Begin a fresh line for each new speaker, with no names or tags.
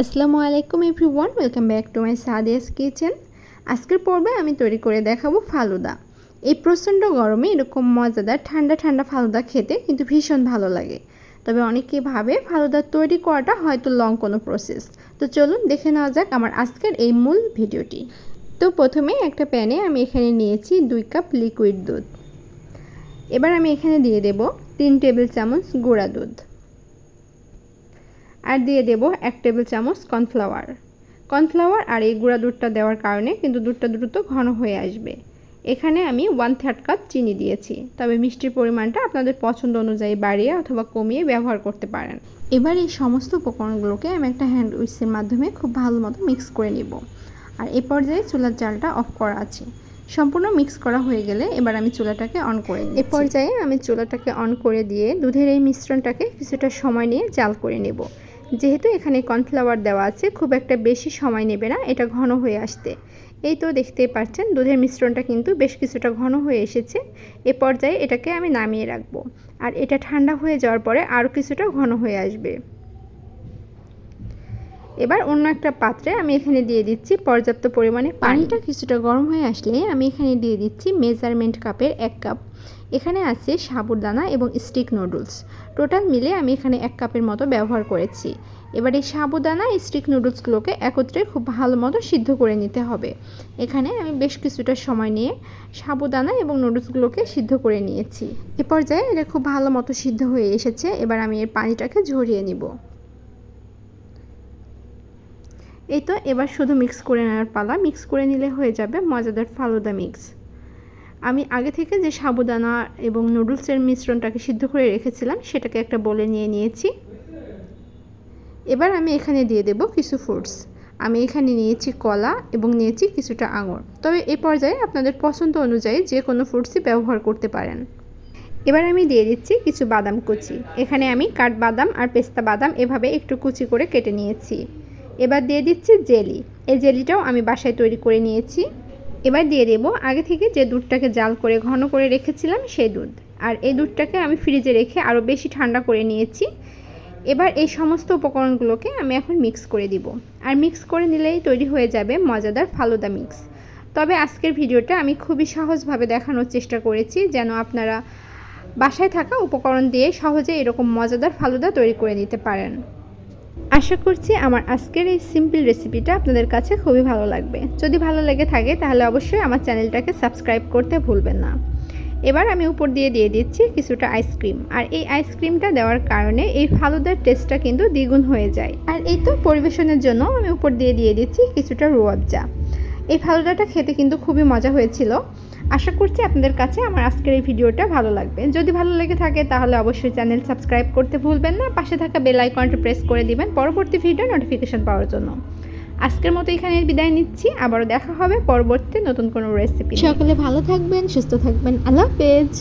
আসসালামু আলাইকুম everyone, welcome back to my Sadia's kitchen. আজকের পর্বে আমি তৈরি করে দেখাবো ফালুদা। এই প্রচণ্ড গরমে এরকম মজাদার ঠান্ডা ঠান্ডা ফালুদা খেতে কিন্তু ভীষণ ভালো লাগে। তবে অনেকেই ভাবে ফালুদা তৈরি করাটা হয়তো লং কোনো প্রসেস। তো চলুন দেখে নেওয়া যাক আমার আজকের এই মূল ভিডিওটি। তো প্রথমে একটা প্যানে আমি এখানে নিয়েছি 2 কাপ লিকুইড দুধ। এবার আমি এখানে দিয়ে দেব 3 টেবিল চামচ গুঁড়া দুধ, আর দিয়ে দেব 1 টেবিল চামচ কর্নফ্লাওয়ার। আর এই গুঁড়া দুধটা দেওয়ার কারণে কিন্তু দুধটা দ্রুত ঘন হয়ে আসবে। এখানে আমি 1/3 কাপ চিনি দিয়েছি, তবে মিষ্টির পরিমাণটা আপনাদের পছন্দ অনুযায়ী বাড়িয়ে অথবা কমিয়ে ব্যবহার করতে পারেন। এবার এই সমস্ত উপকরণগুলোকে আমি একটা হ্যান্ড উইস্কের মাধ্যমে খুব ভালো মতো মিক্স করে নিব। আর এই পর্যায়ে চুলার জালটা অফ করা আছে। সম্পূর্ণ মিক্স করা হয়ে গেলে এবার আমি চুলাটাকে অন করে দিই। এই পর্যায়ে আমি চুলাটাকে অন করে দিয়ে দুধের এই মিশ্রণটাকে কিছুটা সময় নিয়ে জাল করে নেব। যেহেতু এখানে কর্নফ্লাওয়ার দেওয়া আছে, খুব একটা বেশি সময় নেবে না এটা ঘন হয়ে আসতে। এই তো দেখতেই পাচ্ছেন দুধের মিশ্রণটা কিন্তু বেশ কিছুটা ঘন হয়ে এসেছে। এ পর্যায়ে এটাকে আমি নামিয়ে রাখবো, আর এটা ঠান্ডা হয়ে যাওয়ার পরে আরও কিছুটা ঘন হয়ে আসবে। এবার অন্য একটা পাত্রে আমি এখানে দিয়ে দিচ্ছি পর্যাপ্ত পরিমাণে পানিটা কিছুটা গরম হয়ে আসলে আমি এখানে দিয়ে দিচ্ছি মেজারমেন্ট কাপের 1 কাপ। এখানে আছে সাবুদানা এবং স্টিক নুডলস, টোটাল মিলে আমি এখানে 1 কাপের মতো ব্যবহার করেছি। এবার এই সাবুদানা স্টিক নুডলসগুলোকে একত্রে খুব ভালো মতো সিদ্ধ করে নিতে হবে। এখানে আমি বেশ কিছুটা সময় নিয়ে সাবুদানা এবং নুডলসগুলোকে সিদ্ধ করে নিয়েছি। এ পর্যায়ে এটা খুব ভালো মতো সিদ্ধ হয়ে এসেছে। এবার আমি এর পানিটাকে ঝরিয়ে নিব। এই তো এবার শুধু মিক্স করে নেওয়ার পালা। মিক্স করে নিলে হয়ে যাবে মজাদার ফালুদা মিক্স। আমি আগে থেকে যে সাবুদানা এবং নুডলসের মিশ্রণটাকে সিদ্ধ করে রেখেছিলাম সেটাকে একটা বলে নিয়ে নিয়েছি। এবার আমি এখানে দিয়ে দেব কিছু ফ্রুটস। আমি এখানে নিয়েছি কলা এবং নিয়েছি কিছুটা আঙুর, তবে এই পর্যায়ে আপনাদের পছন্দ অনুযায়ী যে কোনো ফ্রুটসই ব্যবহার করতে পারেন। এবার আমি দিয়ে দিচ্ছি কিছু বাদাম কুচি। এখানে আমি কাঠবাদাম আর পেস্তা বাদাম এভাবে একটু কুচি করে কেটে নিয়েছি। এবার দিয়ে দিচ্ছি জেলি। এই জেলিটাও আমি বাসায় তৈরি করে নিয়েছি। এবার দিয়ে দেব আগে থেকে যে দুধটাকে জাল করে ঘন করে রেখেছিলাম সেই দুধ, আর এই দুধটাকে আমি ফ্রিজে রেখে আরও বেশি ঠান্ডা করে নিয়েছি। এবার এই সমস্ত উপকরণগুলোকে আমি এখন মিক্স করে দিব, আর মিক্স করে নিলেই তৈরি হয়ে যাবে মজাদার ফালুদা মিক্স। তবে আজকের ভিডিওটা আমি খুবই সহজভাবে দেখানোর চেষ্টা করেছি, যেন আপনারা বাসায় থাকা উপকরণ দিয়ে সহজে এরকম মজাদার ফালুদা তৈরি করে নিতে পারেন। আশা করছি আমার আজকের এই সিম্পল রেসিপিটা আপনাদের কাছে খুবই ভালো লাগবে। যদি ভালো লেগে থাকে তাহলে অবশ্যই আমার চ্যানেলটাকে সাবস্ক্রাইব করতে ভুলবেন না। এবার আমি উপর দিয়ে দিচ্ছি কিছুটা আইসক্রিম, আর এই আইসক্রিমটা দেওয়ার কারণে এই ফালুদার টেস্টটা কিন্তু দ্বিগুণ হয়ে যায়। আর এই তো পরিবেশনের জন্য আমি উপর দিয়ে দিচ্ছি কিছুটা রুয়াবজা। এই ফালুদাটা খেতে কিন্তু খুবই মজা হয়েছিল। আশা করছি আপনাদের কাছে আমার আজকের এই ভিডিওটা ভালো লাগবে। যদি ভালো লেগে থাকে তাহলে অবশ্যই চ্যানেল সাবস্ক্রাইব করতে ভুলবেন না। পাশে থাকা বেল আইকনটা প্রেস করে দিবেন পরবর্তী ভিডিও নোটিফিকেশন পাওয়ার জন্য। আজকের মতো এখানে বিদায় নিচ্ছি। আবারও দেখা হবে পরবর্তী নতুন কোনো রেসিপি। সকলে ভালো থাকবেন, সুস্থ থাকবেন। আল্লাহ হাফেজ।